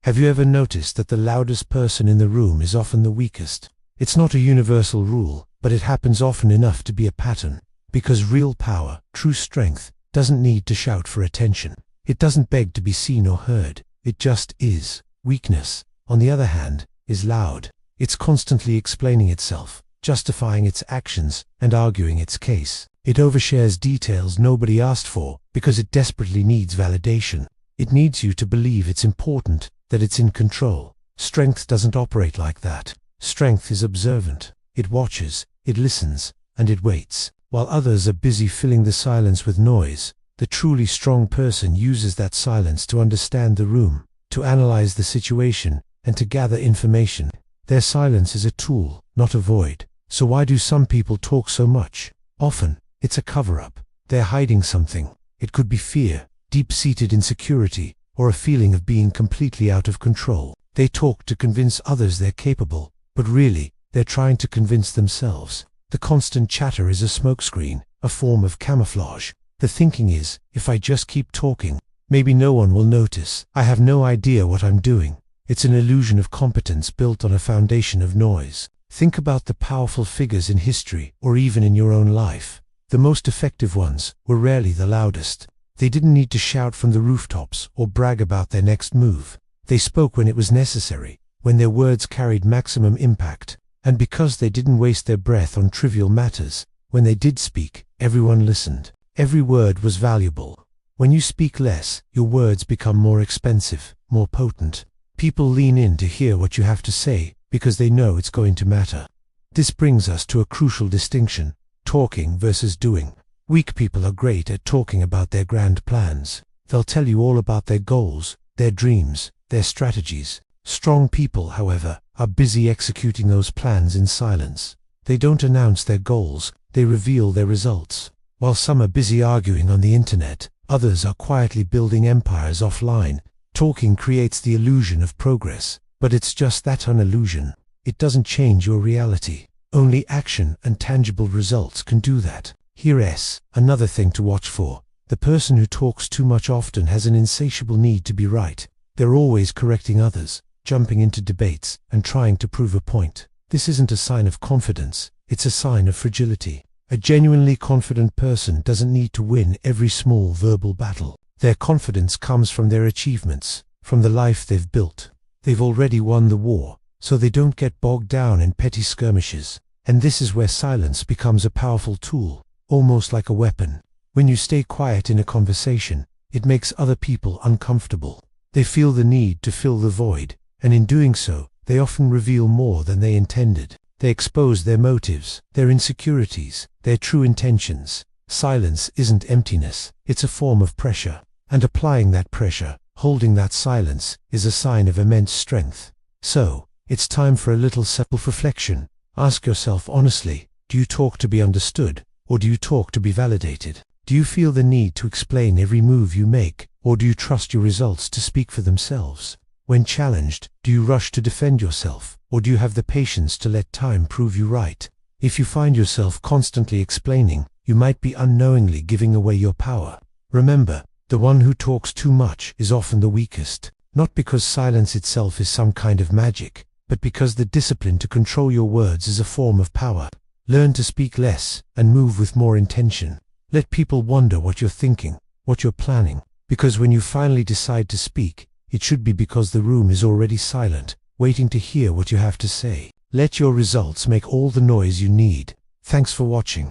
Have you ever noticed that the loudest person in the room is often the weakest? It's not a universal rule, but it happens often enough to be a pattern. Because real power, true strength, doesn't need to shout for attention. It doesn't beg to be seen or heard. It just is. Weakness, on the other hand, is loud. It's constantly explaining itself, justifying its actions, and arguing its case. It overshares details nobody asked for because it desperately needs validation. It needs you to believe it's important, that it's in control. Strength doesn't operate like that. Strength is observant. It watches, it listens, and it waits. While others are busy filling the silence with noise, the truly strong person uses that silence to understand the room, to analyze the situation, and to gather information. Their silence is a tool, not a void. So why do some people talk so much? Often, it's a cover-up. They're hiding something. It could be fear, deep-seated insecurity, or a feeling of being completely out of control. They talk to convince others they're capable, but really, they're trying to convince themselves. The constant chatter is a smokescreen, a form of camouflage. The thinking is, if I just keep talking, maybe no one will notice. I have no idea what I'm doing. It's an illusion of competence built on a foundation of noise. Think about the powerful figures in history, or even in your own life. The most effective ones were rarely the loudest. They didn't need to shout from the rooftops or brag about their next move. They spoke when it was necessary, when their words carried maximum impact. And because they didn't waste their breath on trivial matters, when they did speak, everyone listened. Every word was valuable. When you speak less, your words become more expensive, more potent. People lean in to hear what you have to say because they know it's going to matter. This brings us to a crucial distinction: talking versus doing. Weak people are great at talking about their grand plans. They'll tell you all about their goals, their dreams, their strategies. Strong people, however, are busy executing those plans in silence. They don't announce their goals, they reveal their results. While some are busy arguing on the internet, others are quietly building empires offline. Talking creates the illusion of progress, but it's just that, an illusion. It doesn't change your reality. Only action and tangible results can do that. Here's another thing to watch for. The person who talks too much often has an insatiable need to be right. They're always correcting others, jumping into debates, and trying to prove a point. This isn't a sign of confidence, it's a sign of fragility. A genuinely confident person doesn't need to win every small verbal battle. Their confidence comes from their achievements, from the life they've built. They've already won the war, so they don't get bogged down in petty skirmishes. And this is where silence becomes a powerful tool, almost like a weapon. When you stay quiet in a conversation, it makes other people uncomfortable. They feel the need to fill the void, and in doing so, they often reveal more than they intended. They expose their motives, their insecurities, their true intentions. Silence isn't emptiness, it's a form of pressure. And applying that pressure, holding that silence, is a sign of immense strength. So, it's time for a little self-reflection. Ask yourself honestly, do you talk to be understood, or do you talk to be validated? Do you feel the need to explain every move you make, or do you trust your results to speak for themselves? When challenged, do you rush to defend yourself, or do you have the patience to let time prove you right? If you find yourself constantly explaining, you might be unknowingly giving away your power. Remember, the one who talks too much is often the weakest, not because silence itself is some kind of magic, but because the discipline to control your words is a form of power. Learn to speak less and move with more intention. Let people wonder what you're thinking, what you're planning, because when you finally decide to speak, it should be because the room is already silent, waiting to hear what you have to say. Let your results make all the noise you need. Thanks for watching.